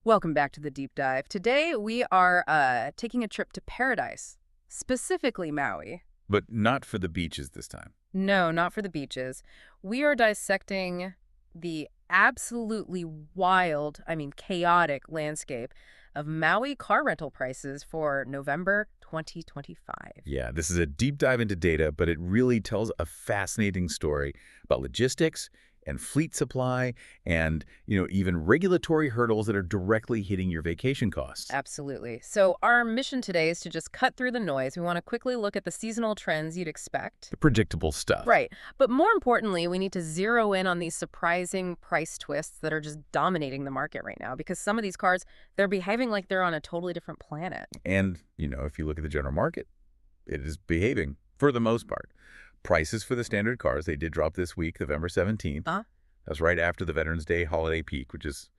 Welcome back to the deep dive. Today we are taking a trip to paradise, specifically Maui. But not for the beaches this time. No, not for the beaches. We are dissecting the absolutely wild, chaotic landscape of Maui car rental prices for November 2025. Yeah, this is a deep dive into data, but it really tells a fascinating story about logistics and fleet supply and, even regulatory hurdles that are directly hitting your vacation costs. Absolutely. So our mission today is to just cut through the noise. We want to quickly look at the seasonal trends you'd expect. The predictable stuff. Right. But more importantly, we need to zero in on these surprising price twists that are just dominating the market right now because some of these cars, they're behaving like they're on a totally different planet. And, if you look at the general market, it is behaving for the most part. Prices for the standard cars, they did drop this week, November 17th. That's right after the Veterans Day holiday peak, which is,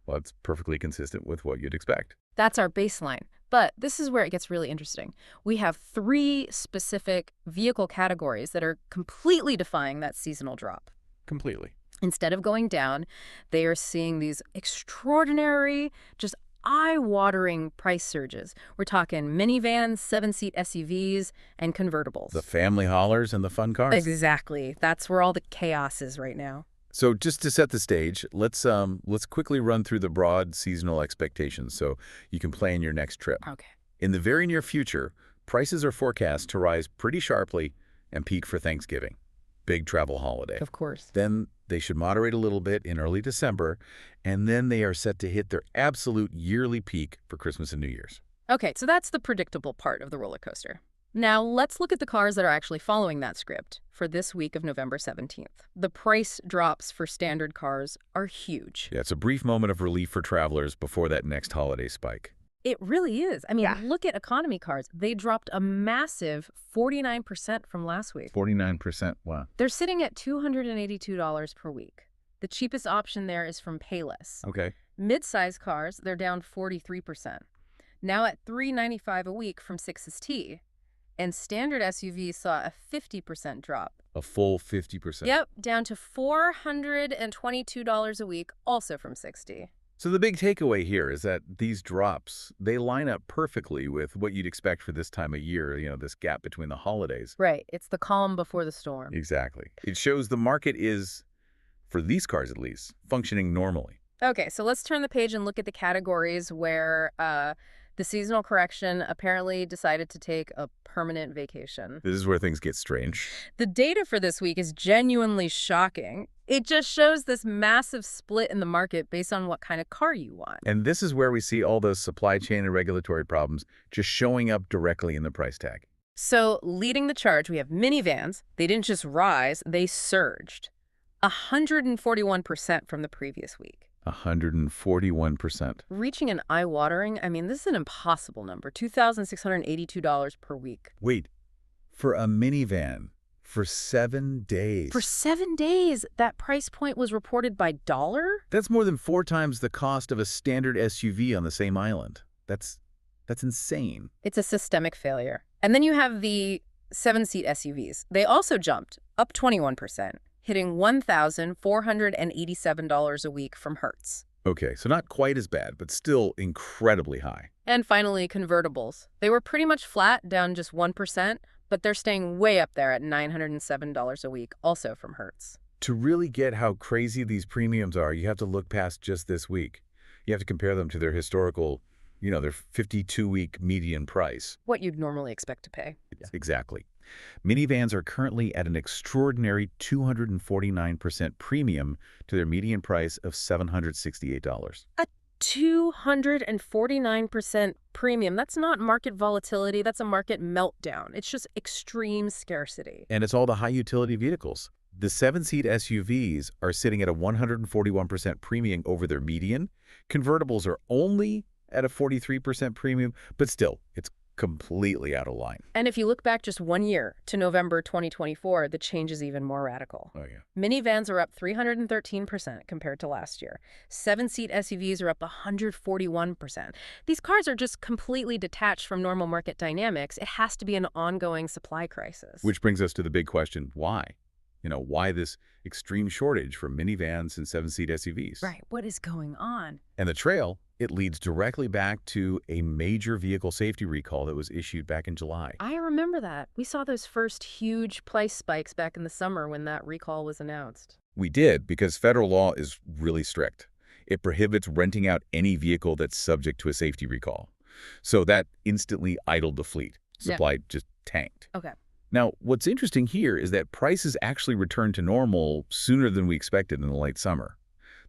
well, it's perfectly consistent with what you'd expect. That's our baseline. But this is where it gets really interesting. We have three specific vehicle categories that are completely defying that seasonal drop. Completely. Instead of going down, they are seeing these extraordinary, just eye-watering price surges. We're talking minivans, 7-seat SUVs, and convertibles. The family haulers and the fun cars. Exactly. That's where all the chaos is right now. So just to set the stage, let's quickly run through the broad seasonal expectations so you can plan your next trip. Okay. In the very near future, prices are forecast to rise pretty sharply and peak for Thanksgiving, big travel holiday. Of course. Then they should moderate a little bit in early December, and then they are set to hit their absolute yearly peak for Christmas and New Year's. Okay, so that's the predictable part of the roller coaster. Now, let's look at the cars that are actually following that script for this week of November 17th. The price drops for standard cars are huge. Yeah, it's a brief moment of relief for travelers before that next holiday spike. It really is. Look at economy cars. They dropped a massive 49% from last week. 49%, wow. They're sitting at $282 per week. The cheapest option there is from Payless. Okay. Midsize cars, they're down 43%. Now at $395 a week from 6ST. And standard SUVs saw a 50% drop. A full 50%. Yep, down to $422 a week, also from 60. So the big takeaway here is that these drops, they line up perfectly with what you'd expect for this time of year, this gap between the holidays. Right, it's the calm before the storm. Exactly. It shows the market is, for these cars at least, functioning normally. Okay, so let's turn the page and look at the categories where the seasonal correction apparently decided to take a permanent vacation. This is where things get strange. The data for this week is genuinely shocking. It just shows this massive split in the market based on what kind of car you want. And this is where we see all those supply chain and regulatory problems just showing up directly in the price tag. So leading the charge, we have minivans. They didn't just rise, they surged. 141% from the previous week. 141%. Reaching an eye-watering, this is an impossible number, $2,682 per week. Wait, for a minivan, for 7 days. For 7 days, that price point was reported by dollar? That's more than 4 times the cost of a standard SUV on the same island. That's insane. It's a systemic failure. And then you have the 7-seat SUVs. They also jumped, up 21%. Hitting $1,487 a week from Hertz. Okay, so not quite as bad, but still incredibly high. And finally, convertibles. They were pretty much flat, down just 1%, but they're staying way up there at $907 a week, also from Hertz. To really get how crazy these premiums are, you have to look past just this week. You have to compare them to their historical, their 52-week median price. What you'd normally expect to pay. Exactly. Minivans are currently at an extraordinary 249% premium to their median price of $768. A 249% premium. That's not market volatility. That's a market meltdown. It's just extreme scarcity. And it's all the high-utility vehicles. The 7-seat SUVs are sitting at a 141% premium over their median. Convertibles are only at a 43% premium, but still, it's completely out of line. And if you look back just 1 year to November 2024, the change is even more radical. Oh, yeah. Minivans are up 313% compared to last year. 7-seat SUVs are up 141%. These cars are just completely detached from normal market dynamics. It has to be an ongoing supply crisis. Which brings us to the big question, why? Why this extreme shortage for minivans and 7-seat SUVs? Right. What is going on? And the trail It leads directly back to a major vehicle safety recall that was issued back in July. I remember that. We saw those first huge price spikes back in the summer when that recall was announced. We did because federal law is really strict. It prohibits renting out any vehicle that's subject to a safety recall. So that instantly idled the fleet. Yeah. Supply just tanked. Okay. Now, what's interesting here is that prices actually returned to normal sooner than we expected in the late summer.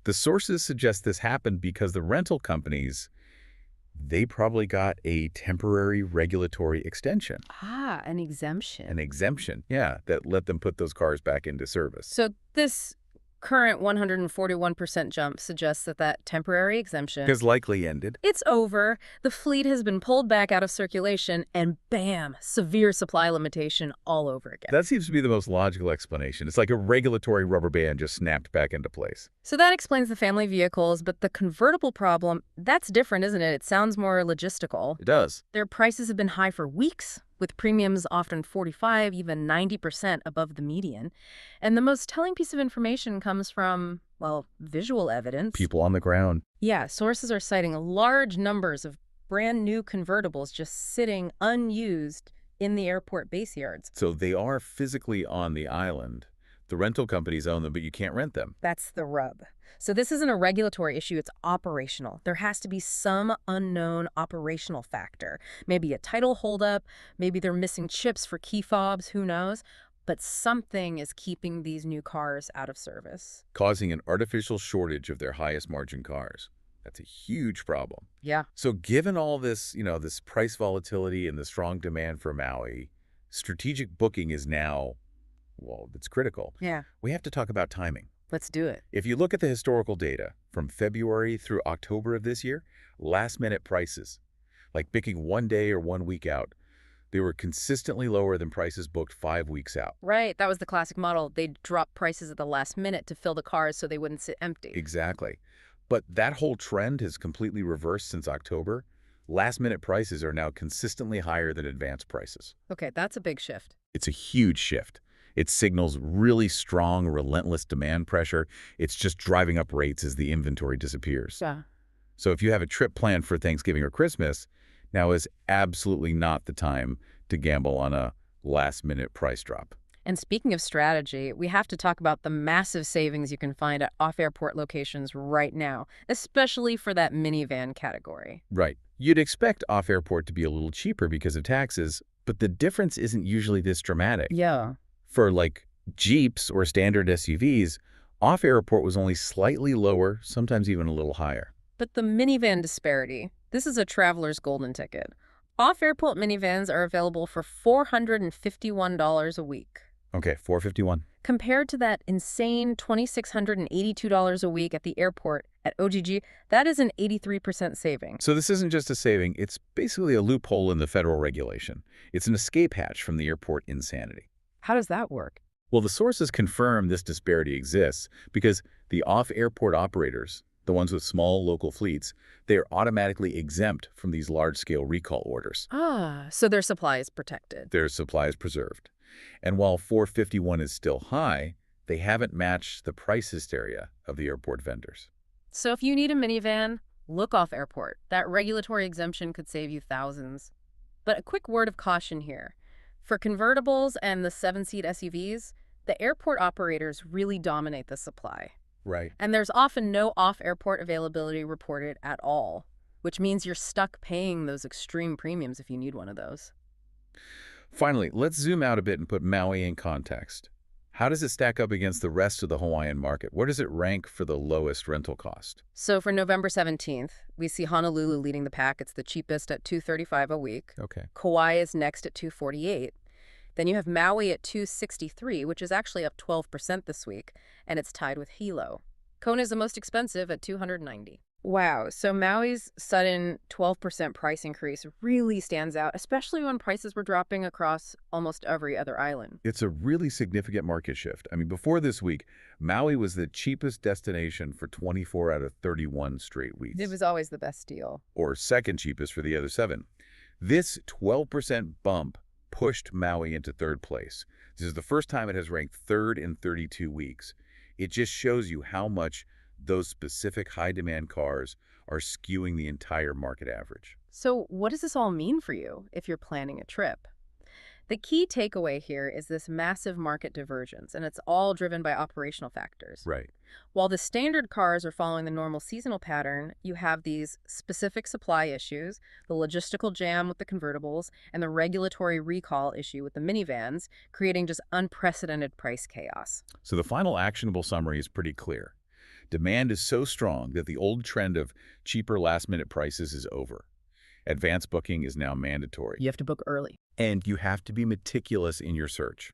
The sources suggest this happened because the rental companies, they probably got a temporary regulatory extension. Ah, an exemption. An exemption, yeah, that let them put those cars back into service. So this current 141% jump suggests that that temporary exemption Has likely ended. it's over. The fleet has been pulled back out of circulation, and bam, severe supply limitation all over again. That seems to be the most logical explanation. It's like a regulatory rubber band just snapped back into place. So that explains the family vehicles, but the convertible problem, that's different, isn't it? It sounds more logistical. It does. Their prices have been high for weeks, with premiums often 45, even 90% above the median. And the most telling piece of information comes from, well, visual evidence. People on the ground. Yeah, sources are citing large numbers of brand new convertibles just sitting unused in the airport base yards. So they are physically on the island. The rental companies own them, but you can't rent them. That's the rub. So this isn't a regulatory issue, it's operational. There has to be some unknown operational factor. Maybe a title holdup, maybe they're missing chips for key fobs, who knows? But something is keeping these new cars out of service. Causing an artificial shortage of their highest margin cars. That's a huge problem. Yeah. So given all this, this price volatility and the strong demand for Maui, strategic booking is now, well, it's critical. Yeah. We have to talk about timing. Let's do it. If you look at the historical data from February through October of this year, last-minute prices, like picking one day or 1 week out, they were consistently lower than prices booked 5 weeks out. Right. That was the classic model. They'd drop prices at the last minute to fill the cars so they wouldn't sit empty. Exactly. But that whole trend has completely reversed since October. Last-minute prices are now consistently higher than advance prices. Okay, that's a big shift. It's a huge shift. It signals really strong, relentless demand pressure. It's just driving up rates as the inventory disappears. Yeah. So if you have a trip planned for Thanksgiving or Christmas, now is absolutely not the time to gamble on a last-minute price drop. And speaking of strategy, we have to talk about the massive savings you can find at off-airport locations right now, especially for that minivan category. Right. You'd expect off-airport to be a little cheaper because of taxes, but the difference isn't usually this dramatic. Yeah. For like Jeeps or standard SUVs, off-airport was only slightly lower, sometimes even a little higher. But the minivan disparity, this is a traveler's golden ticket. Off-airport minivans are available for $451 a week. Okay, $451. Compared to that insane $2,682 a week at the airport at OGG, that is an 83% saving. So this isn't just a saving, it's basically a loophole in the federal regulation. It's an escape hatch from the airport insanity. How does that work? Well, the sources confirm this disparity exists because the off-airport operators, the ones with small local fleets, they are automatically exempt from these large-scale recall orders. Ah, so their supply is protected. Their supply is preserved. And while $451 is still high, they haven't matched the price hysteria of the airport vendors. So if you need a minivan, look off airport. That regulatory exemption could save you thousands. But a quick word of caution here. For convertibles and the 7-seat SUVs, the airport operators really dominate the supply. Right. And there's often no off-airport availability reported at all, which means you're stuck paying those extreme premiums if you need one of those. Finally, let's zoom out a bit and put Maui in context. How does it stack up against the rest of the Hawaiian market? Where does it rank for the lowest rental cost? So for November 17th, we see Honolulu leading the pack. It's the cheapest at $235 a week. Okay. Kauai is next at $248. Then you have Maui at $263, which is actually up 12% this week, and it's tied with Hilo. Kona is the most expensive at $290. Wow, so Maui's sudden 12% price increase really stands out, especially when prices were dropping across almost every other island. It's a really significant market shift. I mean, before this week, Maui was the cheapest destination for 24 out of 31 straight weeks. It was always the best deal. Or second cheapest for the other 7. This 12% bump pushed Maui into third place. This is the first time it has ranked third in 32 weeks. It just shows you how much those specific high-demand cars are skewing the entire market average. So what does this all mean for you if you're planning a trip? The key takeaway here is this massive market divergence, and it's all driven by operational factors. Right. While the standard cars are following the normal seasonal pattern, you have these specific supply issues, the logistical jam with the convertibles, and the regulatory recall issue with the minivans, creating just unprecedented price chaos. So the final actionable summary is pretty clear. Demand is so strong that the old trend of cheaper last-minute prices is over. Advance booking is now mandatory. You have to book early. And you have to be meticulous in your search.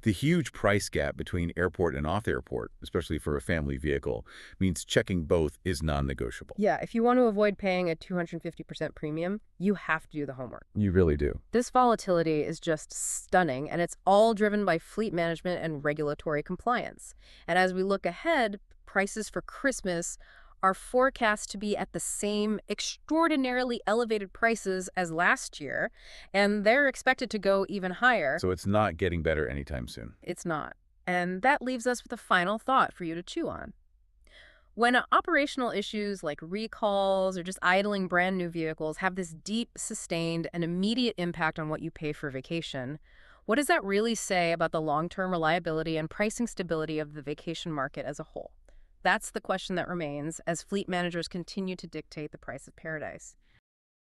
The huge price gap between airport and off-airport, especially for a family vehicle, means checking both is non-negotiable. Yeah, if you want to avoid paying a 250% premium, you have to do the homework. You really do. This volatility is just stunning, and it's all driven by fleet management and regulatory compliance. And as we look ahead, prices for Christmas are forecast to be at the same extraordinarily elevated prices as last year, and they're expected to go even higher. So it's not getting better anytime soon. It's not. And that leaves us with a final thought for you to chew on. When operational issues like recalls or just idling brand new vehicles have this deep, sustained, and immediate impact on what you pay for vacation, what does that really say about the long-term reliability and pricing stability of the vacation market as a whole? That's the question that remains as fleet managers continue to dictate the price of paradise.